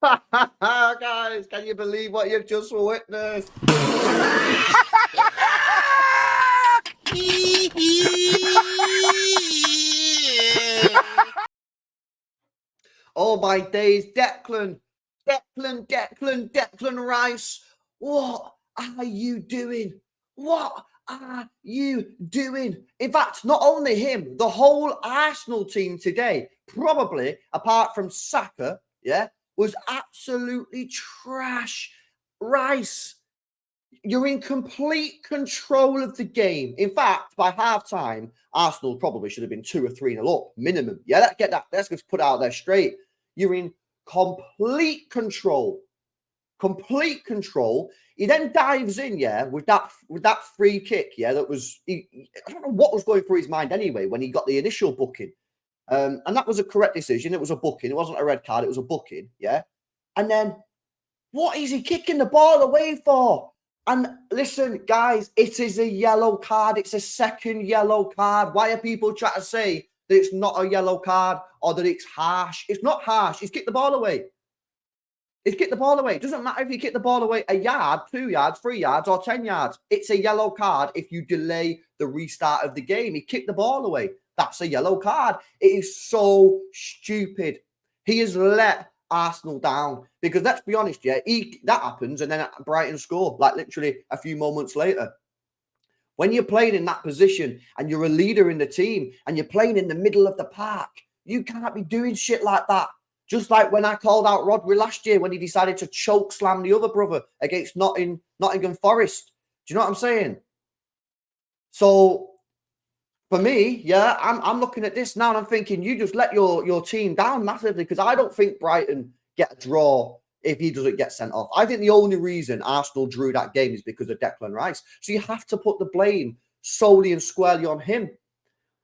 Guys, can you believe what you've just witnessed? Oh my days, Declan Rice. What are you doing? What are you doing? In fact, not only him, the whole Arsenal team today, probably apart from Saka, yeah, was absolutely trash. Rice, you're in complete control of the game. In fact, by halftime, Arsenal probably should have been 2 or 3-0 up, minimum. Yeah, let's get that. Let's just put it out there straight. You're in complete control. Complete control. He then dives in, yeah, with that free kick, yeah. That was I don't know what was going through his mind anyway when he got the initial booking. And that was a correct decision. It was a booking. It wasn't a red card. It was a booking, yeah. And then what is he kicking the ball away for? And listen, guys, it is a yellow card. It's a second yellow card. Why are people trying to say that it's not a yellow card or that it's harsh? It's not harsh. He's kicked the ball away. He's kicked the ball away. It doesn't matter if you kick the ball away a yard, 2 yards, 3 yards, or 10 yards. It's a yellow card if you delay the restart of the game. He kicked the ball away. That's a yellow card. It is so stupid. He has let Arsenal down because let's be honest, yeah, that happens and then Brighton score like literally a few moments later. When you're playing in that position and you're a leader in the team and you're playing in the middle of the park, you can't be doing shit like that. Just like when I called out Rodri last year when he decided to choke slam the other brother against Nottingham Forest. Do you know what I'm saying? So for me, yeah, I'm looking at this now and I'm thinking you just let your team down massively because I don't think Brighton get a draw if he doesn't get sent off. I think the only reason Arsenal drew that game is because of Declan Rice. So you have to put the blame solely and squarely on him.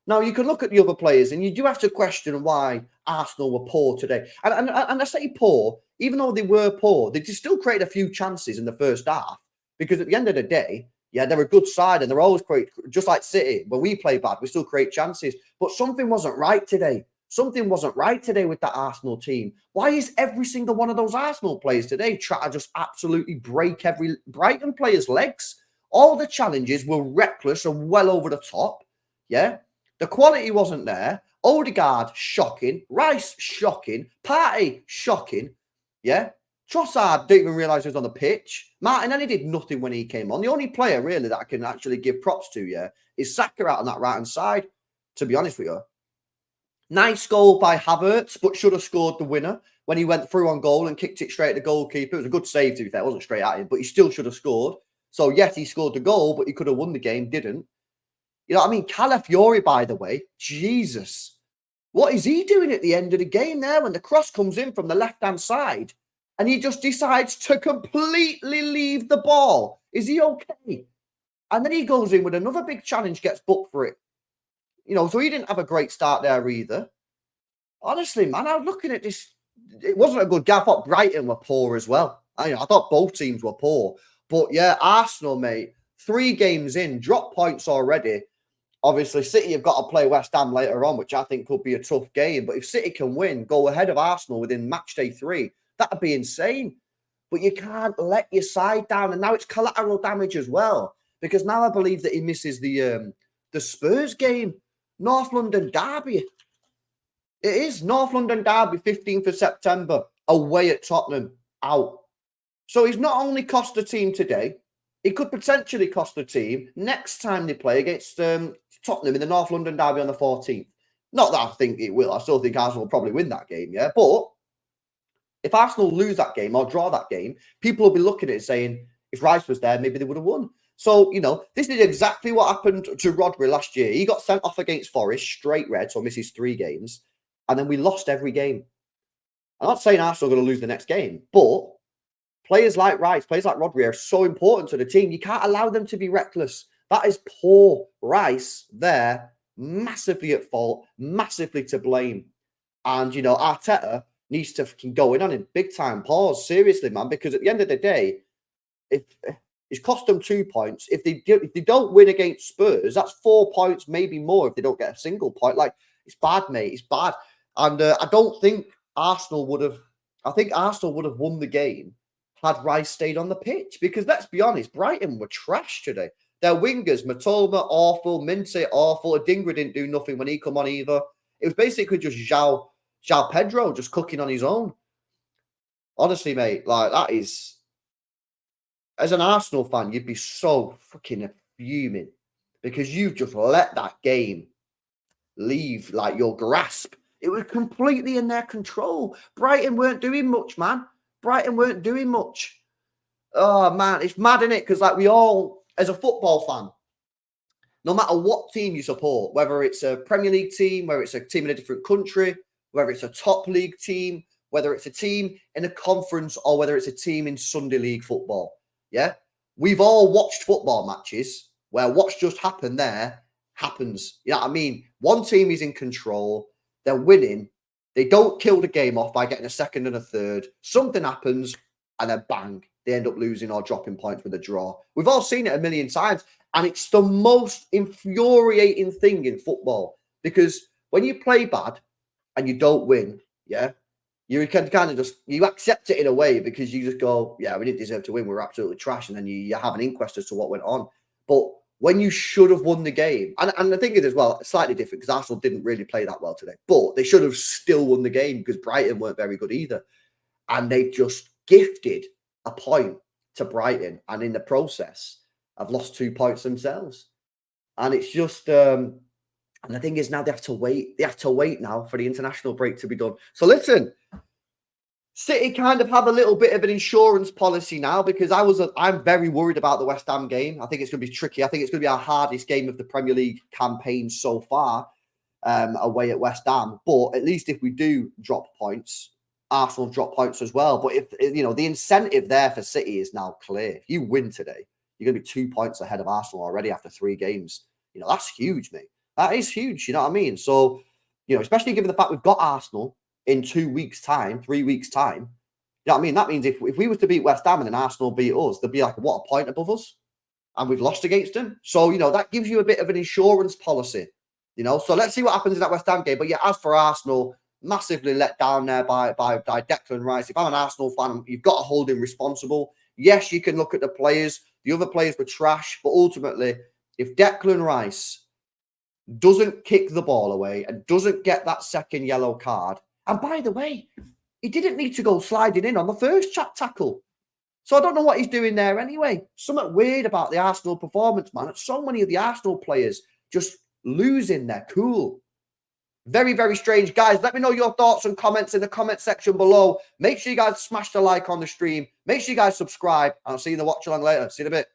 Now, you can look at the other players and you do have to question why Arsenal were poor today. And I say poor, even though they were poor, they still created a few chances in the first half because at the end of the day, yeah, they're a good side and they're always great. Just like City, when we play bad, we still create chances. But something wasn't right today. Something wasn't right today with that Arsenal team. Why is every single one of those Arsenal players today trying to just absolutely break every Brighton player's legs? All the challenges were reckless and well over the top. Yeah. The quality wasn't there. Odegaard, shocking. Rice, shocking. Partey, shocking. Yeah. Trossard didn't even realise he was on the pitch. Martinelli did nothing when he came on. The only player, really, that I can actually give props to, yeah, is Saka out on that right-hand side, to be honest with you. Nice goal by Havertz, but should have scored the winner when he went through on goal and kicked it straight at the goalkeeper. It was a good save, to be fair. It wasn't straight at him, but he still should have scored. So, yes, he scored the goal, but he could have won the game, didn't. You know what I mean? Calafiori, by the way, Jesus. What is he doing at the end of the game there when the cross comes in from the left-hand side and he just decides to completely leave the ball? Is he okay? And then he goes in with another big challenge, gets booked for it. You know, so he didn't have a great start there either. Honestly, man, I was looking at this. It wasn't a good game. I thought Brighton were poor as well. I thought both teams were poor. But yeah, Arsenal, mate, 3 games in, drop points already. Obviously, City have got to play West Ham later on, which I think could be a tough game. But if City can win, go ahead of Arsenal within match day 3, that'd be insane. But you can't let your side down. And now it's collateral damage as well. Because now I believe that he misses the Spurs game. North London Derby. It is North London Derby, 15th of September, away at Tottenham, out. So he's not only cost the team today, he could potentially cost the team next time they play against Tottenham in the North London Derby on the 14th. Not that I think it will. I still think Arsenal will probably win that game, yeah? But if Arsenal lose that game or draw that game, people will be looking at it saying, if Rice was there, maybe they would have won. So, you know, this is exactly what happened to Rodri last year. He got sent off against Forest, straight red, so misses 3 games. And then we lost every game. I'm not saying Arsenal are going to lose the next game, but players like Rice, players like Rodri are so important to the team. You can't allow them to be reckless. That is poor Rice there, massively at fault, massively to blame. And, you know, Arteta needs to go in on him big time. Pause, seriously, man, because at the end of the day, if it's cost them 2 points. If they don't win against Spurs, that's 4 points, maybe more if they don't get a single point. Like, it's bad, mate. It's bad. And I don't think Arsenal would have I think Arsenal would have won the game had Rice stayed on the pitch. Because let's be honest, Brighton were trash today. Their wingers, Matoma, awful. Minte, awful. Adingra didn't do nothing when he come on either. It was basically just João Pedro just cooking on his own. Honestly, mate, like that is... As an Arsenal fan, you'd be so fucking fuming because you've just let that game leave like your grasp. It was completely in their control. Brighton weren't doing much, man. Brighton weren't doing much. Oh, man, it's mad, isn't it? Because like we all, as a football fan, no matter what team you support, whether it's a Premier League team, whether it's a team in a different country, whether it's a top league team, whether it's a team in a conference or whether it's a team in Sunday league football, yeah? We've all watched football matches where what's just happened there happens. You know what I mean? One team is in control. They're winning. They don't kill the game off by getting a second and a third. Something happens and then bang, they end up losing or dropping points with a draw. We've all seen it a million times. And it's the most infuriating thing in football because when you play bad and you don't win, yeah, you can kind of just, you accept it in a way because you just go, yeah, we didn't deserve to win. We're absolutely trash. And then you have an inquest as to what went on. But when you should have won the game, and the thing is as well, slightly different because Arsenal didn't really play that well today, but they should have still won the game because Brighton weren't very good either. And they just gifted a point to Brighton. And in the process, have lost 2 points themselves. And it's just, and the thing is now they have to wait. They have to wait now for the international break to be done. So listen, City kind of have a little bit of an insurance policy now because I'm very worried about the West Ham game. I think it's going to be tricky. I think it's going to be our hardest game of the Premier League campaign so far away at West Ham. But at least if we do drop points, Arsenal drop points as well. But if, you know, the incentive there for City is now clear. If you win today, you're going to be 2 points ahead of Arsenal already after 3 games. You know, that's huge, mate. That is huge. You know what I mean? So, you know, especially given the fact we've got Arsenal in 2 weeks' time, 3 weeks' time. You know what I mean? That means if we were to beat West Ham and then Arsenal beat us, they'd be like, what, a point above us? And we've lost against them. So, you know, that gives you a bit of an insurance policy, you know? So let's see what happens in that West Ham game. But yeah, as for Arsenal, massively let down there by Declan Rice. If I'm an Arsenal fan, you've got to hold him responsible. Yes, you can look at the players. The other players were trash. But ultimately, if Declan Rice doesn't kick the ball away and doesn't get that second yellow card, and by the way, he didn't need to go sliding in on the first tackle. So I don't know what he's doing there anyway. Something weird about the Arsenal performance, man. So many of the Arsenal players just losing their cool. Very, very strange. Guys, let me know your thoughts and comments in the comment section below. Make sure you guys smash the like on the stream. Make sure you guys subscribe. I'll see you in the watch along later. See you in a bit.